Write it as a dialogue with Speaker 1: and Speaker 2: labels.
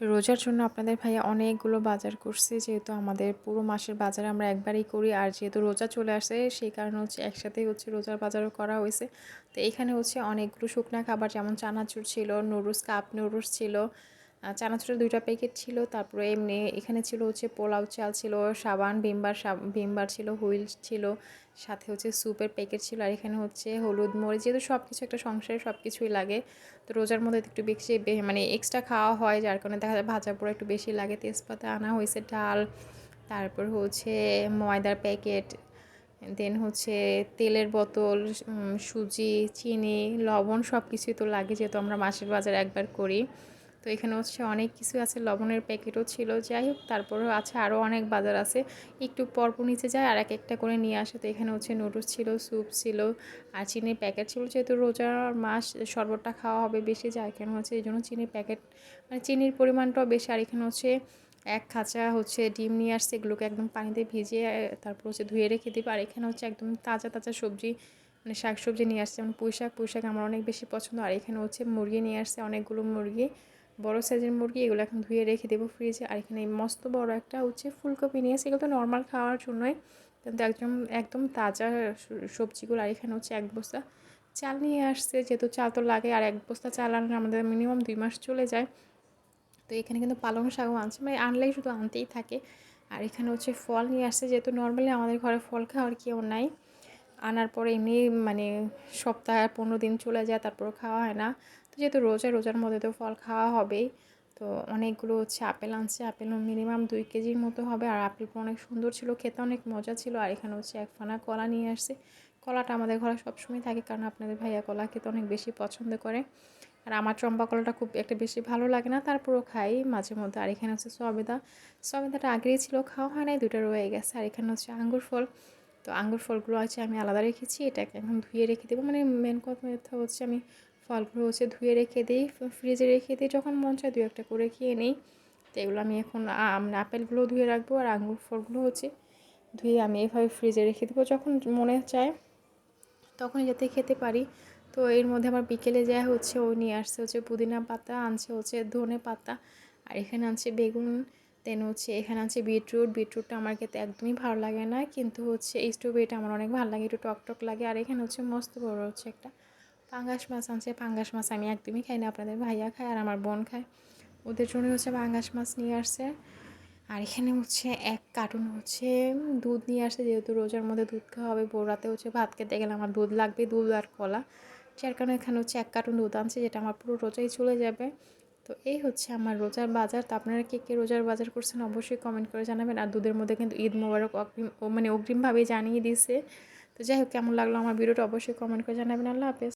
Speaker 1: রোজার জন্য আপনাদের ভাইয়া অনেকগুলো বাজার করছে। যেহেতু আমাদের পুরো মাসের বাজার আমরা একবারেই করি। আর যেহেতু রোজা চলে আসে সেই কারণে একসাথেই রোজার বাজারও করা হইছে। তো এখানে অনেকগুলো শুকনা খাবার যেমন চানাচুর ছিল, নুডলস, কাপ নুডলস ছিল। চানাচুরের ২ টা প্যাকেট ছিল। তারপরে এমনি এখানে ছিল পোলাও চাল ছিল, সাবান, ভিমবার ছিল, হুইল ছিল। সাথে স্যুপের প্যাকেট ছিল। আর এখানে হলুদ, মরিচ যেহেতু সবকিছু একটা সংসারে সবকিছুই লাগে। তো রোজার মধ্যে একটু বেশি মানে এক্সট্রা খাওয়া হয়, যার কারণে দেখা যায় ভাজা পোড়া একটু বেশি লাগে। তেজপাতা আনা হয়েছে, ডাল, তারপর ময়দার প্যাকেট, দেন তেলের বোতল, সুজি, চিনি, লবণ সব কিছুই তো লাগে, যেহেতু আমরা মাসের বাজার একবার করি। তো এখানে অনেক কিছু আছে, লবণের প্যাকেটও ছিল। যাই হোক, তারপরেও আছে আরও অনেক বাজার আছে। একটু পরপর নিচে যায় আর এক একটা করে নিয়ে আসে। তো এখানে নুডলস ছিল, স্যুপ ছিল, আর চিনির প্যাকেট ছিল। যেহেতু রোজার মাস শরবতটা খাওয়া হবে বেশি, যায় এখানে এই জন্য চিনির প্যাকেট, মানে চিনির পরিমাণটাও বেশি। আর এখানে এক খাঁচা ডিম নিয়ে আসছে, এগুলোকে একদম পানিতে ভিজিয়ে তারপর ধুয়ে রেখে দিবে। আর এখানে একদম তাজা তাজা সবজি, মানে শাক সবজি নিয়ে আসছে, যেমন পুঁই শাক আমার অনেক বেশি পছন্দ। আর এখানে মুরগি নিয়ে আসছে, অনেকগুলো মুরগি, বড় সাইজের মুরগি। এগুলো এখন ধুয়ে রেখে দেবো ফ্রিজে। আর এখানে মস্ত বড় একটা ফুলকপি নিয়ে আসছে, এগুলো তো নর্মাল খাওয়ার জন্যই, কিন্তু একদম একদম তাজা সবজিগুলো। আর এখানে এক বস্তা চাল নিয়ে আসছে, যেহেতু চাল তো লাগে, আর এক বস্তা চাল আনলে আমাদের মিনিমাম 2 মাস চলে যায়। তো এখানে কিন্তু পালং শাকও আনছে, মানে আনলেই শুধু আনতেই থাকে। আর এখানে ফল নিয়ে আসছে, যেহেতু নর্মালি আমাদের ঘরে ফল খাওয়ার কেউ নাই। আনার পরে এমনি মানে সপ্তাহে 15 দিন চলে যায়, তারপর খাওয়া হয় না। তো যেহেতু রোজার মধ্যে তো ফল খাওয়া হবেই। তো অনেকগুলো আপেল আনছে, আপেল মিনিমাম 2 কেজির মতো হবে। আর আপেলগুলো অনেক সুন্দর ছিল, খেতে অনেক মজা ছিল। আর এখানে এক ফানা কলা নিয়ে আসছে। কলাটা আমাদের ঘরে সবসময় থাকে, কারণ আপনাদের ভাইয়া কলা খেতে অনেক বেশি পছন্দ করে। আর আমার চম্পা কলাটা খুব একটা বেশি ভালো লাগে না, তারপরেও খাই মাঝে মধ্যে। আর এখানে সবেদাটা আগেই ছিল, খাওয়া হয় নাই, 2টা রয়ে গেছে। আর এখানে আঙ্গুর ফল। তো আঙ্গুর ফলগুলো আমি আলাদা রেখেছি, এটাকে এখন ধুয়ে রেখে দেবো। মানে মেন কথা আমি ফলগুলো ধুয়ে রেখে দিই, ফ্রিজে রেখে দিই, যখন মন চায় 2-1টা করে খেয়ে নিই। তো এগুলো আমি এখন আপেলগুলো ধুয়ে রাখবো, আর আঙ্গুর ফলগুলো ধুয়ে আমি এভাবে ফ্রিজে রেখে দেবো, যখন মনে চায় তখনই যাতে খেতে পারি। তো এর মধ্যে আমার বিকেলে যা ও নিয়ে আসছে পুদিনা পাতা, আনছে ধনে পাতা, আর এখানে আনছে বেগুন, দেন এখানে আছে বিটরুটটা আমার খেতে একদমই ভালো লাগে না, কিন্তু এই স্ট্রবেরিটা আমার অনেক ভালো লাগে, একটু টক টক লাগে। আর এখানে মস্ত বড় একটা পাঙ্গাস মাছ আনছে। পাঙ্গাস মাছ আমি একদমই খাই না, আপনাদের ভাইয়া খায় আর আমার বোন খায়, ওদের জন্য পাঙ্গাস মাছ নিয়ে আসছে। আর এখানে এক কার্টুন দুধ নিয়ে আসছে, যেহেতু রোজার মধ্যে দুধ খাওয়া হবে। রাতে ভাত খেতে গেলে আমার দুধ লাগবে, দুধ আর কলা, যার কারণে এখানে এক কার্টুন দুধ আনছে, যেটা আমার পুরো রোজাই চলে যাবে। তো এই আমার রোজার বাজার। তো আপনারা কে কে রোজার বাজার করছেন অবশ্যই কমেন্ট করে জানাবেন। আর দুধের মধ্যে কিন্তু ঈদ মোবারক অগ্রিমভাবেই জানিয়ে দিয়েছে। তো যাই হোক, কেমন লাগলো আমার ভিডিওটা অবশ্যই কমেন্ট করে জানাবেন। আল্লাহ হাফেজ।